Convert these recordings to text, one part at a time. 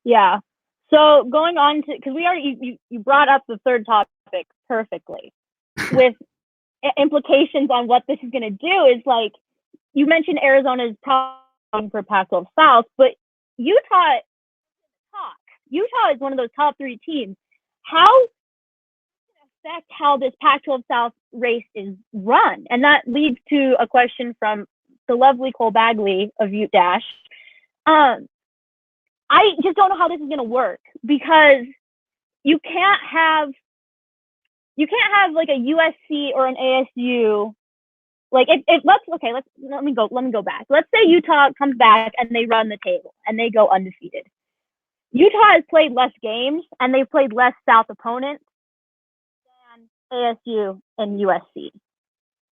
Yeah. So going on to, because we already, you brought up the third topic perfectly with implications on what this is going to do is like, you mentioned Arizona's problem for Pac-12 South, but Utah is one of those top 3 teams. How affect how this Pac-12 South race is run? And that leads to a question from the lovely Cole Bagley of Ute Dash. I just don't know how this is going to work because you can't have like a USC or an ASU. Like let me go back. Let's say Utah comes back and they run the table and they go undefeated. Utah has played less games and they've played less South opponents than ASU and USC.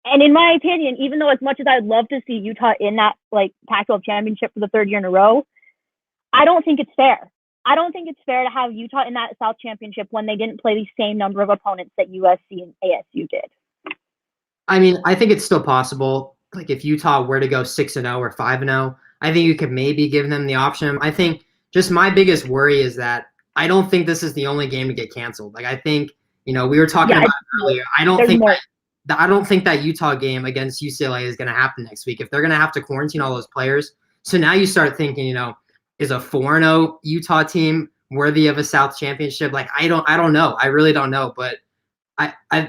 And in my opinion, even though as much as I'd love to see Utah in that like Pac-12 championship for the 3rd year in a row, I don't think it's fair. I don't think it's fair to have Utah in that South championship when they didn't play the same number of opponents that USC and ASU did. I mean, I think it's still possible. Like if Utah were to go 6-0 or 5-0, I think you could maybe give them the option. I think just my biggest worry is that I don't think this is the only game to get canceled. Like I think, we were talking about it earlier. I don't think that Utah game against UCLA is going to happen next week. If they're going to have to quarantine all those players. So now you start thinking, is a 4-0 Utah team worthy of a South championship? Like I don't know. I really don't know. But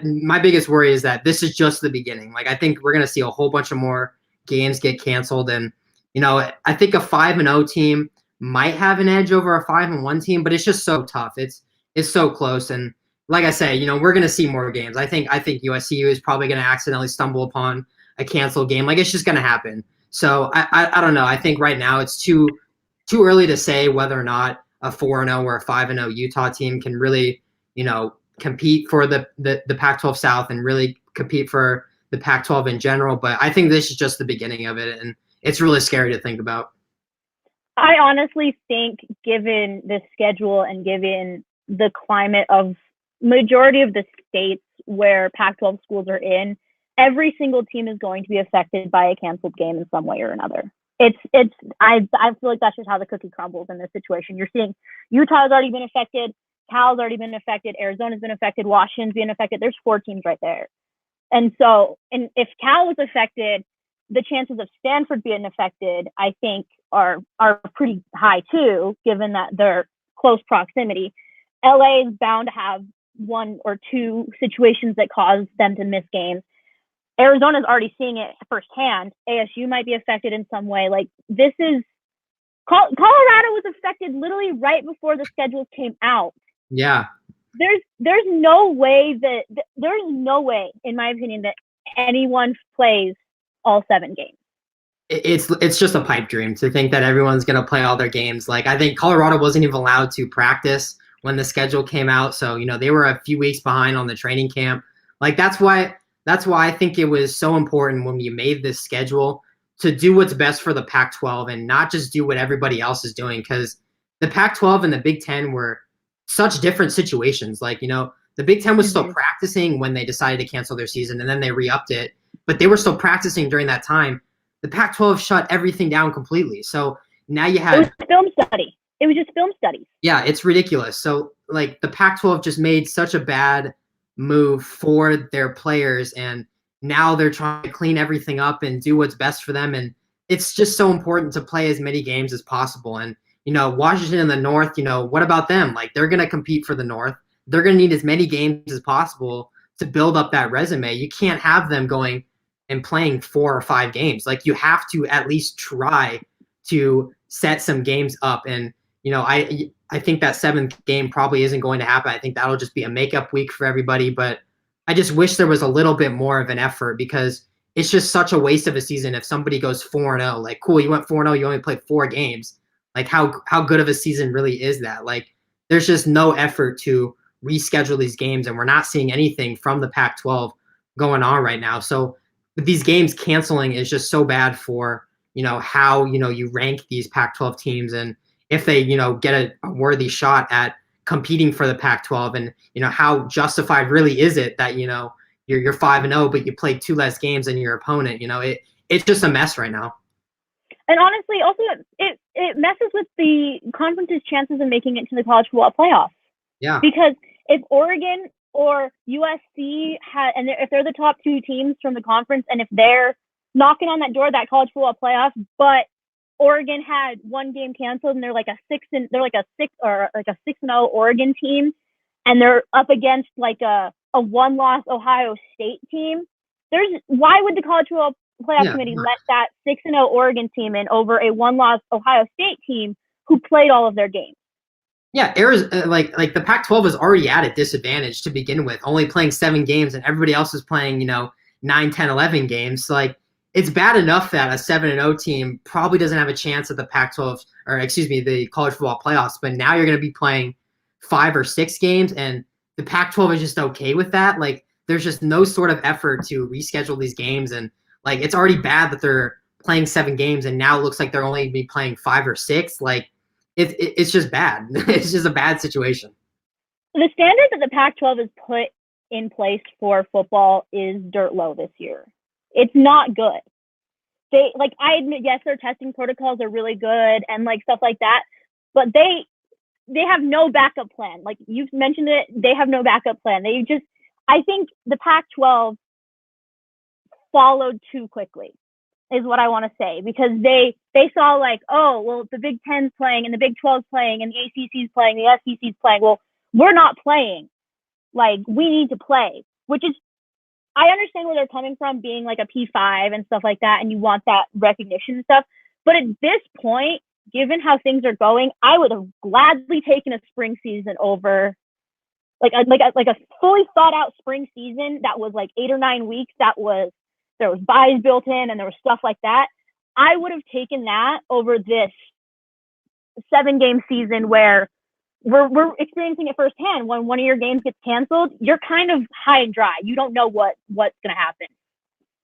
my biggest worry is that this is just the beginning. Like I think we're gonna see a whole bunch of more games get canceled, and I think a 5-0 team might have an edge over a 5-1 team, but it's just so tough. It's so close, and like I say, we're gonna see more games. I think USC is probably gonna accidentally stumble upon a canceled game. Like it's just gonna happen. So I don't know. I think right now it's too early to say whether or not a 4-0 or a 5-0 Utah team can really, compete for the Pac-12 South and really compete for the Pac-12 in general. But I think this is just the beginning of it, and it's really scary to think about. I honestly think given the schedule and given the climate of majority of the states where Pac-12 schools are in, every single team is going to be affected by a canceled game in some way or another. I feel like that's just how the cookie crumbles in this situation. You're seeing Utah's already been affected, Cal's already been affected, Arizona's been affected, Washington's been affected. There's 4 teams right there. And if Cal was affected, the chances of Stanford being affected, I think, are pretty high too, given that they're close proximity. LA is bound to have 1 or 2 situations that cause them to miss games. Arizona's already seeing it firsthand. ASU might be affected in some way. Like this is Colorado was affected literally right before the schedules came out. Yeah. There's no way in my opinion that anyone plays all 7 games. It's just a pipe dream to think that everyone's going to play all their games. Like I think Colorado wasn't even allowed to practice when the schedule came out. So, they were a few weeks behind on the training camp. Like that's why I think it was so important when you made this schedule to do what's best for the Pac-12 and not just do what everybody else is doing, because the Pac-12 and the Big Ten were such different situations. Like, the Big Ten was still practicing when they decided to cancel their season, and then they re-upped it, but they were still practicing during that time. The Pac-12 shut everything down completely. So now you have – It was film study. It was just film studies. Yeah, it's ridiculous. So, like, the Pac-12 just made such a bad move for their players, and now they're trying to clean everything up and do what's best for them. And it's just so important to play as many games as possible. And, Washington in the North, what about them? Like, they're going to compete for the North. They're going to need as many games as possible to build up that resume. You can't have them going and playing 4 or 5 games. Like, you have to at least try to set some games up. And, I think that 7th game probably isn't going to happen. I think that'll just be a makeup week for everybody. But I just wish there was a little bit more of an effort, because it's just such a waste of a season if somebody goes 4-0. Like, cool, you went 4-0, you only played 4 games. Like, how good of a season really is that? Like, there's just no effort to reschedule these games, and we're not seeing anything from the Pac-12 going on right now. So these games canceling is just so bad for, how, you rank these Pac-12 teams, and if they, get a worthy shot at competing for the Pac-12, and, how justified really is it that, you're 5-0, but you played 2 less games than your opponent. It's just a mess right now. And honestly, also it messes with the conference's chances of making it to the college football playoffs. Yeah. Because if Oregon or USC and if they're the top two teams from the conference, and if they're knocking on that door, that college football playoff, but Oregon had one game canceled, and they're like a 6-0 Oregon team, and they're up against like a one-loss Ohio State team. Why would the college football playoff committee let that 6-0 Oregon team in over a one-loss Ohio State team who played all of their games? Yeah, like the Pac-12 is already at a disadvantage to begin with, only playing 7 games, and everybody else is playing 9, 10, 11 games. Like, it's bad enough that a 7-0 team probably doesn't have a chance at the Pac-12 the college football playoffs, but now you're going to be playing 5 or 6 games, and the Pac-12 is just okay with that. Like, there's just no sort of effort to reschedule these games, and like, it's already bad that they're playing 7 games, and now it looks like they're only going to be playing 5 or 6. Like, it's just bad. It's just a bad situation. The standard that the Pac-12 has put in place for football is dirt low this year. It's not good. I admit, yes, their testing protocols are really good and like stuff like that, but they have no backup plan. Like you've mentioned it, they have no backup plan. I think the Pac-12 followed too quickly is what I want to say, because they saw like, oh, well, the Big Ten's playing and the Big 12's playing and the ACC's playing, the SEC's playing. Well, we're not playing. Like, we need to play, which is, I understand where they're coming from, being like a P5 and stuff like that, and you want that recognition and stuff. But at this point, given how things are going, I would have gladly taken a spring season over like a fully thought out spring season that was like 8 or 9 weeks. There was buys built in and there was stuff like that. I would have taken that over this 7-game season where we're experiencing it firsthand. When one of your games gets canceled, you're kind of high and dry. You don't know what's going to happen.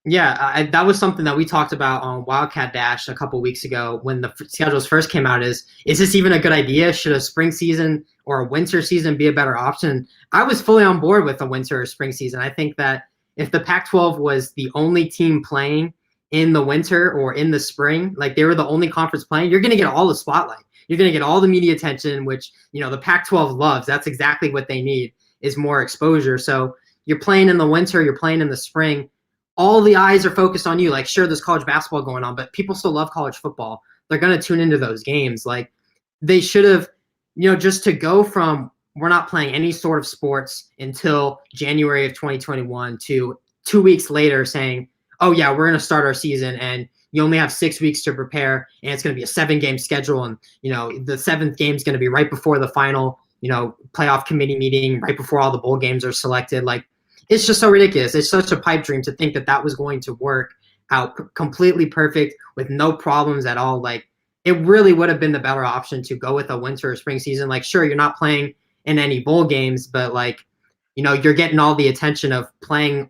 Yeah, that was something that we talked about on Wildcat Dash a couple weeks ago when the schedules first came out. Is this even a good idea? Should a spring season or a winter season be a better option? I was fully on board with a winter or spring season. I think that if the Pac-12 was the only team playing in the winter or in the spring, like they were the only conference playing, you're going to get all the spotlight. You're going to get all the media attention, which, the Pac-12 loves. That's exactly what they need, is more exposure. So you're playing in the winter, you're playing in the spring. All the eyes are focused on you. Like, sure, there's college basketball going on, but people still love college football. They're going to tune into those games. Like, they should have, just to go from we're not playing any sort of sports until January of 2021 to 2 weeks later saying, oh, yeah, we're going to start our season and you only have 6 weeks to prepare, and it's going to be a 7-game schedule. And, the 7th game is going to be right before the final, playoff committee meeting, right before all the bowl games are selected. Like, it's just so ridiculous. It's such a pipe dream to think that that was going to work out completely perfect with no problems at all. Like, it really would have been the better option to go with a winter or spring season. Like, sure, you're not playing in any bowl games, but like, you're getting all the attention of playing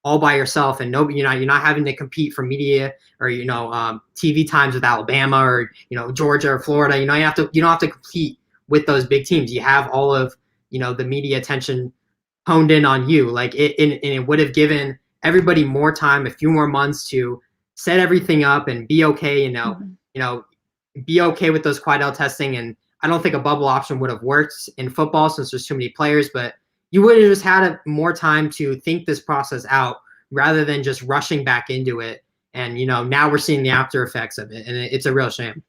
all by yourself, and nobody, you're not having to compete for media or TV times with Alabama or Georgia or Florida. You don't have to compete with those big teams. You have all of the media attention honed in on you. Like, it would have given everybody more time, a few more months to set everything up and be okay. Be okay with those Quidel testing. And I don't think a bubble option would have worked in football since there's too many players, but you would have just had more time to think this process out rather than just rushing back into it. And, now we're seeing the after effects of it, and it's a real shame.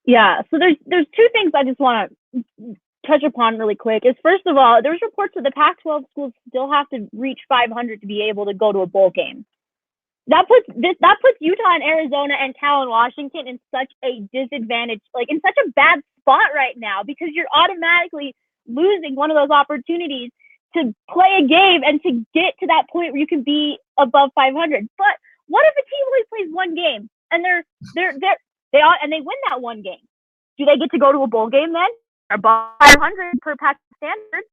Yeah. So there's 2 things I just want to touch upon really quick. Is, first of all, there's reports that the Pac-12 schools still have to reach 500 to be able to go to a bowl game. That puts Utah and Arizona and Cal and Washington in such a disadvantage, like in such a bad spot right now, because you're automatically losing one of those opportunities to play a game and to get to that point where you can be above 500. But what if a team only plays one game and they win that one game? Do they get to go to a bowl game then? Above 500 per Pac standard?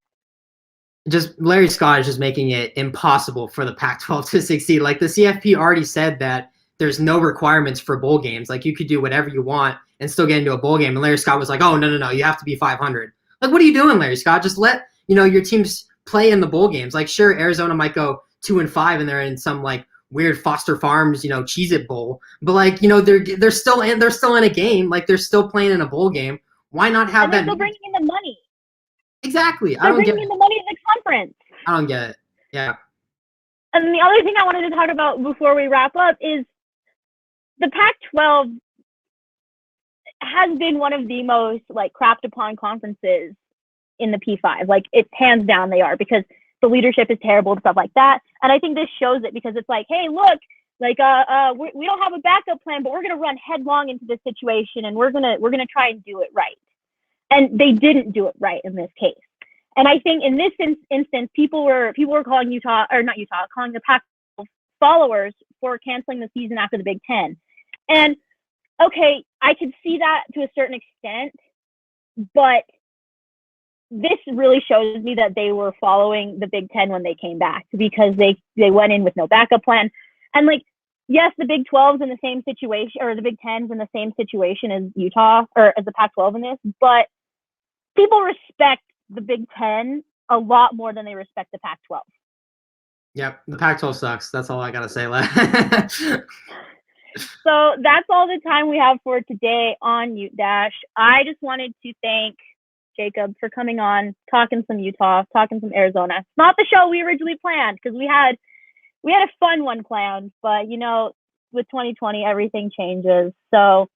Just Larry Scott is just making it impossible for the Pac-12 to succeed. Like, the CFP already said that there's no requirements for bowl games. Like, you could do whatever you want and still get into a bowl game. And Larry Scott was like, oh, no, you have to be 500. Like, what are you doing, Larry Scott? Just let, your teams play in the bowl games. Like, sure, Arizona might go 2-5 and they're in some like weird Foster Farms, Cheez-It Bowl. But like, they're still in a game. Like they're still playing in a bowl game. Why not have and they're that? still bringing in the money. Exactly. They're bringing in the money to the conference. I don't get it. Yeah. And the other thing I wanted to talk about before we wrap up is the Pac-12 has been one of the most like crapped upon conferences in the P5. Like it's hands down they are, because the leadership is terrible and stuff like that. And I think this shows it, because it's like, hey, look, like we don't have a backup plan, but we're gonna run headlong into this situation and we're gonna try and do it right. And they didn't do it right in this case. And I think in this instance, people were calling calling the Pac-12 followers for canceling the season after the Big Ten. And okay, I could see that to a certain extent, but this really shows me that they were following the Big Ten when they came back, because they went in with no backup plan. And like, yes, the Big 12's in the same situation, or the Big 10's in the same situation as Utah, or as the Pac-12 in this, but people respect the Big Ten a lot more than they respect the Pac-12. Yep, the Pac-12 sucks. That's all I gotta say. So that's all the time we have for today on Ute Dash. I just wanted to thank Jacob for coming on, talking some Utah, talking some Arizona. It's not the show we originally planned, because we had a fun one planned, but with 2020 everything changes. So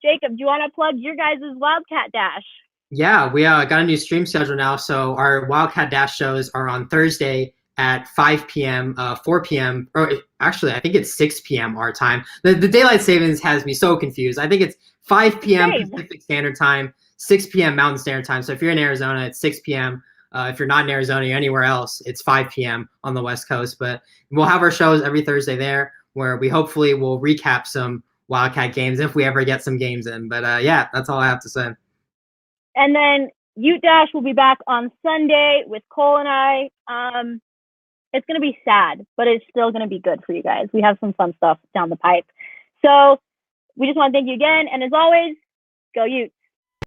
Jacob, do you want to plug your guys' Wildcat Dash? Yeah, we got a new stream schedule now. So our Wildcat Dash shows are on Thursday at 5 p.m., 4 p.m., or actually, I think it's 6 p.m. our time. The daylight savings has me so confused. I think it's 5 p.m. Pacific Standard Time, 6 p.m. Mountain Standard Time. So if you're in Arizona, it's 6 p.m. If you're not in Arizona or anywhere else, it's 5 p.m. on the West Coast. But we'll have our shows every Thursday there, where we hopefully will recap some Wildcat games if we ever get some games in. But yeah, that's all I have to say. And then Ute Dash will be back on Sunday with Cole and I. It's going to be sad, but it's still going to be good for you guys. We have some fun stuff down the pipe. So we just want to thank you again. And as always, go Utes.